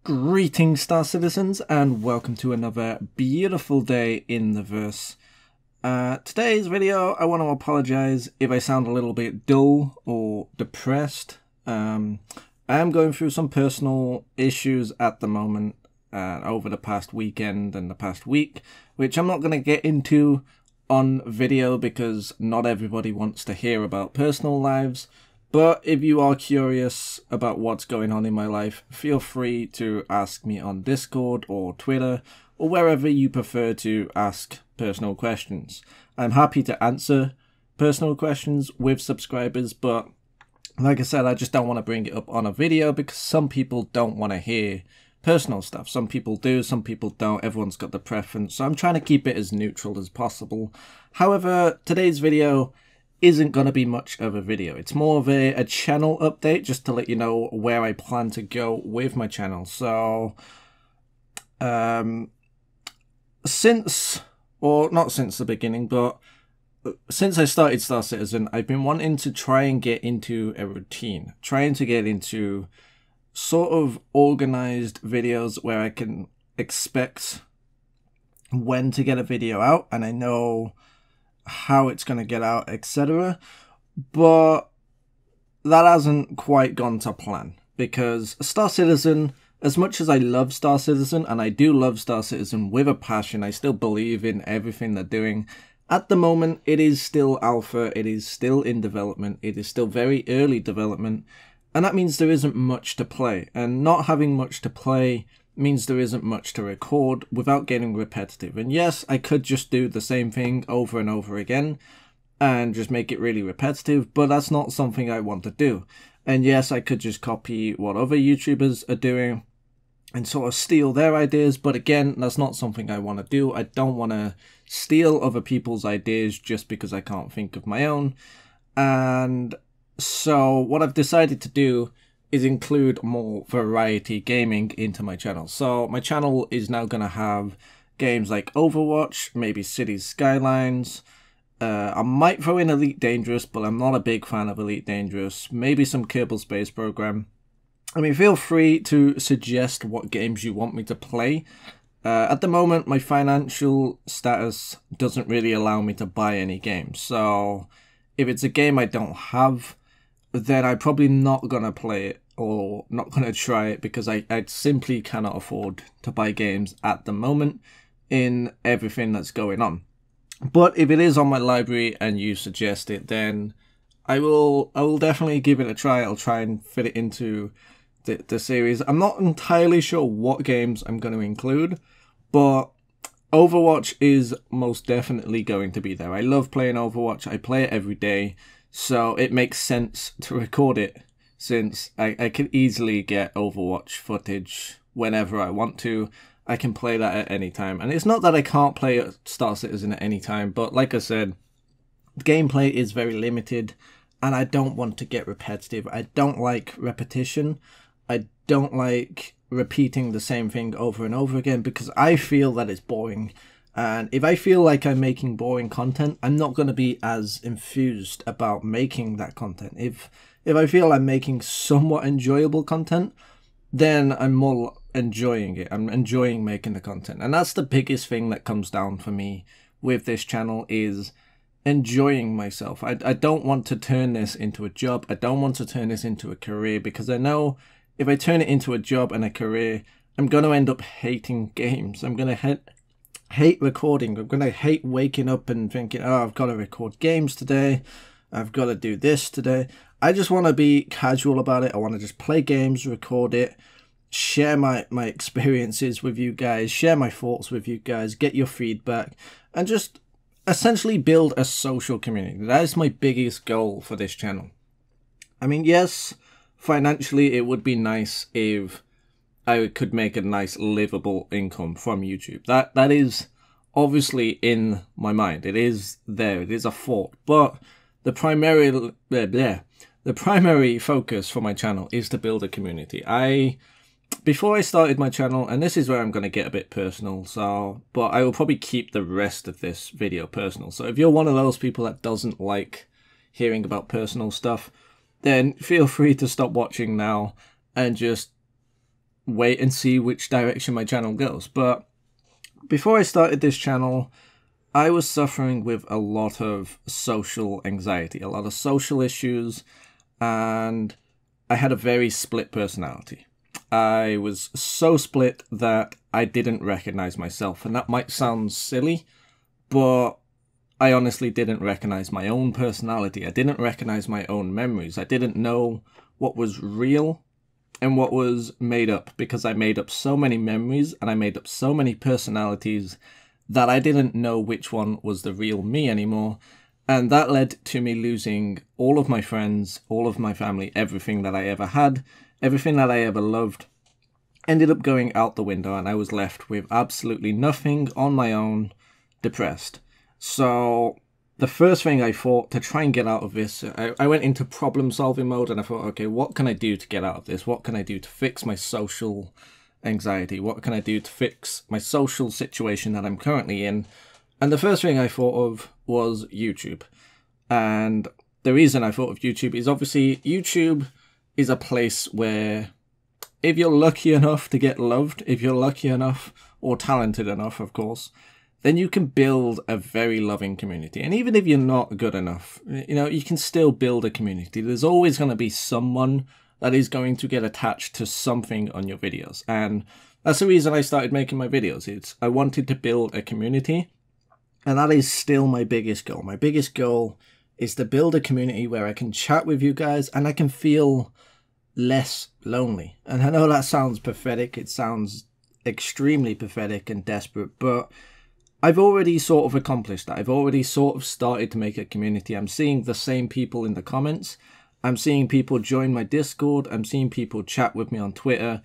Greetings, Star Citizens, and welcome to another beautiful day in the verse. Today's video, I want to apologize if I sound a little bit dull or depressed. I am going through some personal issues at the moment over the past weekend and the past week, which I'm not going to get into on video because not everybody wants to hear about personal lives. But if you are curious about what's going on in my life, feel free to ask me on Discord or Twitter or wherever you prefer to ask personal questions. I'm happy to answer personal questions with subscribers, but like I said, I just don't want to bring it up on a video because some people don't want to hear personal stuff. Some people do, some people don't. Everyone's got the preference. So I'm trying to keep it as neutral as possible. However, today's video isn't going to be much of a video. It's more of a channel update just to let you know where I plan to go with my channel. So since the beginning, but since I started Star Citizen, I've been wanting to try and get into a routine, trying to get into sort of organized videos where I can expect when to get a video out and I know how it's going to get out, etc. But that hasn't quite gone to plan because Star Citizen, as much as I love Star Citizen, and I do love Star Citizen with a passion, I still believe in everything they're doing. At the moment, it is still alpha, it is still in development, it is still very early development, and that means there isn't much to play. And not having much to play means there isn't much to record without getting repetitive. And yes, I could just do the same thing over and over again and just make it really repetitive, but that's not something I want to do. And yes, I could just copy what other YouTubers are doing and sort of steal their ideas, but again, that's not something I want to do. I don't want to steal other people's ideas just because I can't think of my own. And so what I've decided to do is include more variety gaming into my channel. So my channel is now going to have games like Overwatch, maybe Cities Skylines. I might throw in Elite Dangerous, but I'm not a big fan of Elite Dangerous. Maybe some Kerbal Space Program. I mean, feel free to suggest what games you want me to play. At the moment, my financial status doesn't really allow me to buy any games. So if it's a game I don't have, then I'm probably not going to play it or not going to try it because I simply cannot afford to buy games at the moment in everything that's going on. But if it is on my library and you suggest it, then I will definitely give it a try. I'll try and fit it into the series. I'm not entirely sure what games I'm going to include, but Overwatch is most definitely going to be there. I love playing Overwatch. I play it every day. So it makes sense to record it since I can easily get Overwatch footage whenever I want to. I can play that at any time. And it's not that I can't play Star Citizen at any time, but like I said, the gameplay is very limited and I don't want to get repetitive. I don't like repetition. I don't like repeating the same thing over and over again because I feel that it's boring. And if I feel like I'm making boring content, I'm not going to be as enthused about making that content. If I feel I'm making somewhat enjoyable content, then I'm more enjoying it. I'm enjoying making the content. And that's the biggest thing that comes down for me with this channel is enjoying myself. I don't want to turn this into a job. I don't want to turn this into a career because I know if I turn it into a job and a career, I'm going to end up hating games. I'm going to hate recording. I'm going to hate waking up and thinking, oh, I've got to record games today. I've got to do this today. I just want to be casual about it. I want to just play games, record it, share my experiences with you guys, share my thoughts with you guys, get your feedback, and just essentially build a social community. That is my biggest goal for this channel. I mean, yes, financially, it would be nice if I could make a nice livable income from YouTube. That is obviously in my mind. It is there. It is a thought. But the primary focus for my channel is to build a community. Before I started my channel, and this is where I'm going to get a bit personal, but I will probably keep the rest of this video personal. So if you're one of those people that doesn't like hearing about personal stuff, then feel free to stop watching now and just wait and see which direction my channel goes. But before I started this channel, I was suffering with a lot of social anxiety, a lot of social issues, and I had a very split personality. I was so split that I didn't recognize myself, and that might sound silly, but I honestly didn't recognize my own personality. I didn't recognize my own memories. I didn't know what was real and what was made up, because I made up so many memories and I made up so many personalities that I didn't know which one was the real me anymore. And that led to me losing all of my friends, all of my family, everything that I ever had, everything that I ever loved, ended up going out the window, and I was left with absolutely nothing on my own, depressed. So the first thing I thought to try and get out of this, I went into problem solving mode, and I thought, okay, what can I do to get out of this? What can I do to fix my social anxiety? What can I do to fix my social situation that I'm currently in? And the first thing I thought of was YouTube. And the reason I thought of YouTube is obviously YouTube is a place where if you're lucky enough to get loved, if you're lucky enough or talented enough, of course, then you can build a very loving community. And even if you're not good enough, you know, you can still build a community. There's always going to be someone that is going to get attached to something on your videos. And that's the reason I started making my videos. I wanted to build a community, and that is still my biggest goal. My biggest goal is to build a community where I can chat with you guys and I can feel less lonely. And I know that sounds pathetic. It sounds extremely pathetic and desperate, but I've already sort of accomplished that. I've already sort of started to make a community. I'm seeing the same people in the comments. I'm seeing people join my Discord. I'm seeing people chat with me on Twitter.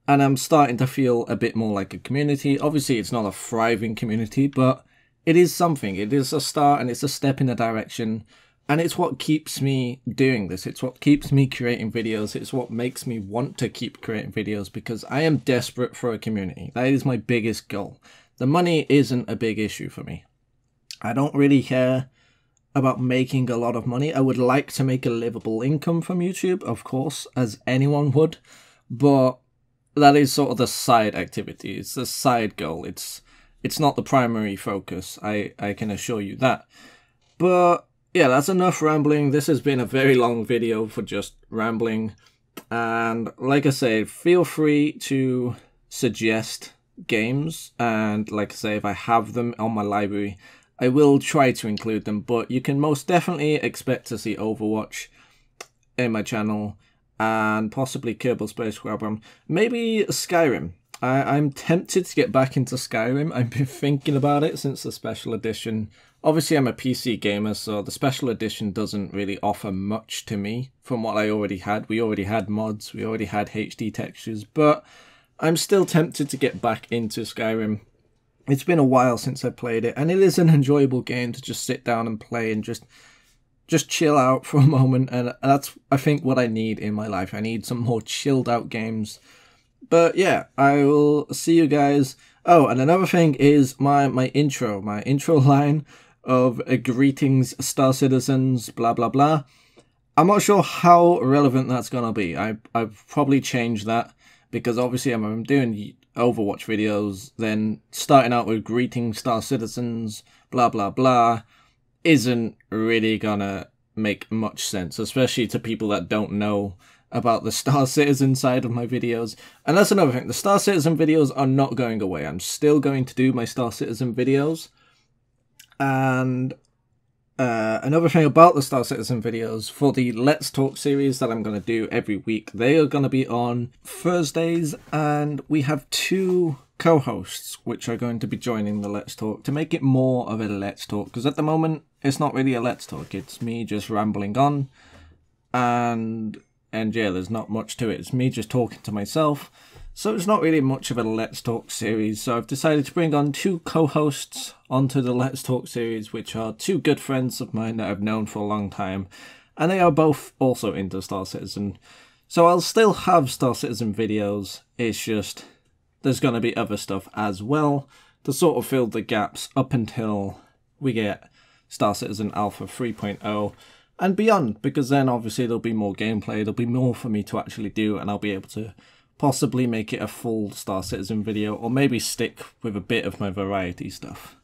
And I'm starting to feel a bit more like a community. Obviously, it's not a thriving community, but it is something. It is a start, and it's a step in a direction. And it's what keeps me doing this. It's what keeps me creating videos. It's what makes me want to keep creating videos, because I am desperate for a community. That is my biggest goal. The money isn't a big issue for me. I don't really care about making a lot of money. I would like to make a livable income from YouTube, of course, as anyone would. But that is sort of the side activity. It's the side goal. It's not the primary focus. I can assure you that. But yeah, that's enough rambling. This has been a very long video for just rambling. And like I say, feel free to suggest games, and like I say, if I have them on my library, I will try to include them. But you can most definitely expect to see Overwatch in my channel, and possibly Kerbal Space Program, maybe Skyrim. I'm tempted to get back into Skyrim. I've been thinking about it since the special edition. Obviously, I'm a PC gamer, so the special edition doesn't really offer much to me from what I already had. We already had mods, we already had HD textures, but I'm still tempted to get back into Skyrim. It's been a while since I played it, and it is an enjoyable game to just sit down and play and just chill out for a moment, and that's, I think, what I need in my life. I need some more chilled out games. But yeah, I will see you guys. Oh, and another thing is my intro line of greetings, Star Citizens, blah blah blah. I'm not sure how relevant that's gonna be. I've probably changed that, because obviously I'm doing Overwatch videos, then starting out with greetings, Star Citizens, blah blah blah, isn't really gonna make much sense, especially to people that don't know about the Star Citizen side of my videos. And that's another thing, the Star Citizen videos are not going away. I'm still going to do my Star Citizen videos. And another thing about the Star Citizen videos, for the Let's Talk series that I'm going to do every week, they are going to be on Thursdays, and we have 2 co-hosts which are going to be joining the Let's Talk to make it more of a Let's Talk, because at the moment it's not really a Let's Talk, it's me just rambling on, and yeah, there's not much to it. It's me just talking to myself, so it's not really much of a Let's Talk series. So I've decided to bring on 2 co-hosts onto the Let's Talk series, which are 2 good friends of mine that I've known for a long time, and they are both also into Star Citizen. So I'll still have Star Citizen videos, it's just there's going to be other stuff as well to sort of fill the gaps up until we get Star Citizen Alpha 3.0 and beyond, because then obviously there'll be more gameplay, there'll be more for me to actually do, and I'll be able to possibly make it a full Star Citizen video, or maybe stick with a bit of my variety stuff.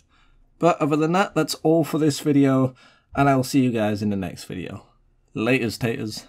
But other than that, that's all for this video, and I'll see you guys in the next video. Laters, taters.